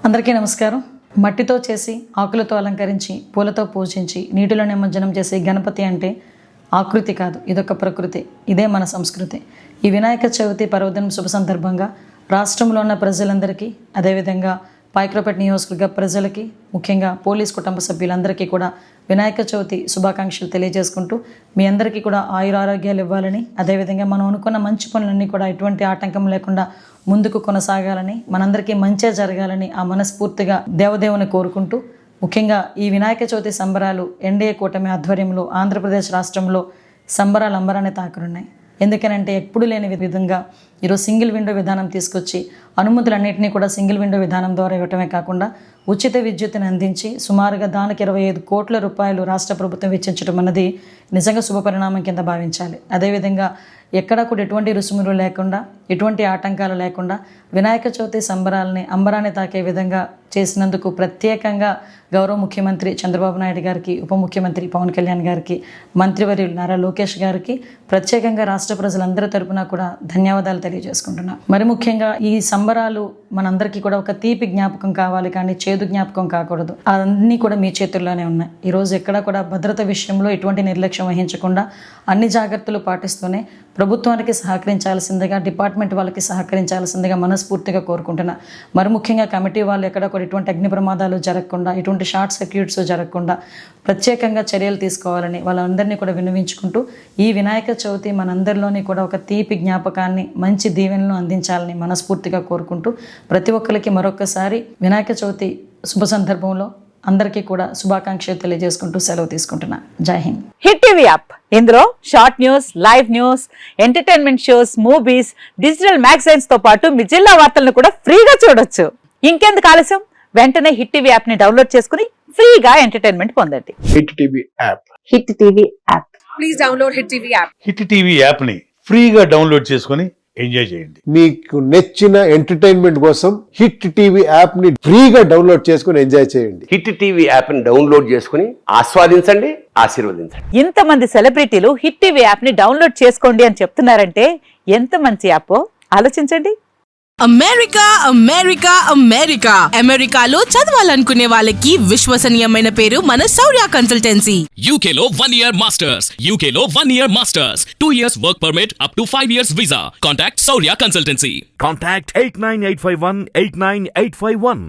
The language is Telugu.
అందరికీ నమస్కారం. మట్టితో చేసి ఆకులతో అలంకరించి పూలతో పూజించి నీటిలో నిమజ్జనం చేసే గణపతి అంటే ఆకృతి కాదు, ఇదొక ప్రకృతి. ఇదే మన సంస్కృతి. ఈ వినాయక చవితి పర్వదినం శుభ సందర్భంగా రాష్ట్రంలో ఉన్న ప్రజలందరికీ, అదేవిధంగా పాయకరావుపేట నియోజకవర్గ ప్రజలకి, ముఖ్యంగా పోలీస్ కుటుంబ సభ్యులందరికీ కూడా వినాయక చవితి శుభాకాంక్షలు తెలియజేసుకుంటూ మీ అందరికీ కూడా ఆయురారోగ్యాలు ఇవ్వాలని, అదేవిధంగా మనం అనుకున్న మంచి పనులన్నీ కూడా ఎటువంటి ఆటంకం లేకుండా ముందుకు కొనసాగాలని, మనందరికీ మంచే జరగాలని ఆ మనస్ఫూర్తిగా దేవదేవుని కోరుకుంటూ, ముఖ్యంగా ఈ వినాయక చవితి సంబరాలు ఎన్డీఏ కూటమి ఆధ్వర్యంలో ఆంధ్రప్రదేశ్ రాష్ట్రంలో సంబరాలు అంబరాన్ని తాకనున్నాయి. ఎందుకనంటే ఎప్పుడు లేని విధంగా ఈరోజు సింగిల్ విండో విధానం తీసుకొచ్చి అనుమతులన్నింటినీ కూడా సింగిల్ విండో విధానం ద్వారా ఇవ్వటమే కాకుండా ఉచిత విద్యుత్తుని అందించి సుమారుగా దానికి 25 కోట్ల రూపాయలు రాష్ట్ర ప్రభుత్వం వెచ్చించడం అన్నది నిజంగా శుభపరిణామం కింద భావించాలి. అదేవిధంగా ఎక్కడా కూడా ఎటువంటి రుసుములు లేకుండా, ఎటువంటి ఆటంకాలు లేకుండా వినాయక చవితి సంబరాలని అంబరాన్ని తాకే విధంగా చేసినందుకు ప్రత్యేకంగా గౌరవ ముఖ్యమంత్రి చంద్రబాబు నాయుడు గారికి, ఉప ముఖ్యమంత్రి పవన్ కళ్యాణ్ గారికి, మంత్రివర్యులు నారా లోకేష్ గారికి ప్రత్యేకంగా రాష్ట్ర ప్రజలందరి తరపున కూడా ధన్యవాదాలు తెలియజేసుకుంటున్నాను. మరి ముఖ్యంగా ఈ సంబరాలు మనందరికీ కూడా ఒక తీపి జ్ఞాపకం కావాలి, కానీ చేదు జ్ఞాపకం కాకూడదు. అన్నీ కూడా మీ చేతుల్లోనే ఉన్నాయి. ఈరోజు ఎక్కడా కూడా భద్రత విషయంలో ఎటువంటి నిర్లక్ష్యం వహించకుండా అన్ని జాగ్రత్తలు పాటిస్తూనే ప్రభుత్వానికి సహకరించాల్సిందిగా, డిపార్ట్మెంట్ వాళ్ళకి సహకరించాల్సిందిగా మనస్ఫూర్తిగా కోరుకుంటున్నా. మరి ముఖ్యంగా కమిటీ వాళ్ళు ఎక్కడ కూడా ఎటువంటి అగ్ని ప్రమాదాలు జరగకుండా, ఎటువంటి షార్ట్ సర్క్యూట్స్ జరగకుండా ప్రత్యేకంగా చర్యలు తీసుకోవాలని వాళ్ళందరినీ కూడా విన్నవించుకుంటూ, ఈ వినాయక చవితి మనందరిలోని కూడా ఒక తీపి జ్ఞాపకాన్ని, మంచి దీవెనలను అందించాలని మనస్ఫూర్తిగా కోరుకుంటూ, ప్రతి ఒక్కరికి మరొకసారి వినాయక చవితి శుభ సందర్భంలో అందరికీ కూడా శుభాకాంక్షలు తెలియజేసుకుంటూ సెలవు తీసుకుంటున్నా. జై హింద్. హిట్ టీవీ యాప్, ఇందులో short news, live news, entertainment shows, movies, digital magazines తో పాటు మీ జిల్లా వార్తలను కూడా ఫ్రీగా చూడొచ్చు. ఇంకెందుకు ఆలస్యం, వెంటనే హిట్ టీవీ యాప్ ని డౌన్లోడ్ చేసుకుని ఫ్రీగా ఎంటర్టైన్మెంట్ పొందండి. Hit TV app. Hit TV app. Please download hit TV app. Hit TV app ని ఫ్రీగా డౌన్లోడ్ చేసుకుని ఎంజాయ్ చేయండి. మీకు నచ్చిన ఎంటర్టైన్మెంట్ కోసం హిట్ టీవీ యాప్ ని ఫ్రీగా డౌన్లోడ్ చేసుకుని ఎంజాయ్ చేయండి. హిట్ టీవీ యాప్ ని డౌన్లోడ్ చేసుకుని ఆస్వాదించండి, ఆశీర్వదించండి. ఇంతమంది సెలబ్రిటీలు హిట్ టీవీ యాప్ ని డౌన్లోడ్ చేసుకోండి అని చెప్తున్నారంటే ఎంత మంచి యాప్ ఆలోచించండి. అమెరికా అమెరికా అమెరికా అమెరికాలో చదవాలనుకునే వాళ్ళకి విశ్వసనీయమైన పేరు మన శౌర్య కన్సల్టెన్సీ. UK లో 1 year masters. UK లో 1 year masters. 2 years work permit up to 5 years visa. Contact Saurya Consultancy. Contact 89851 89851.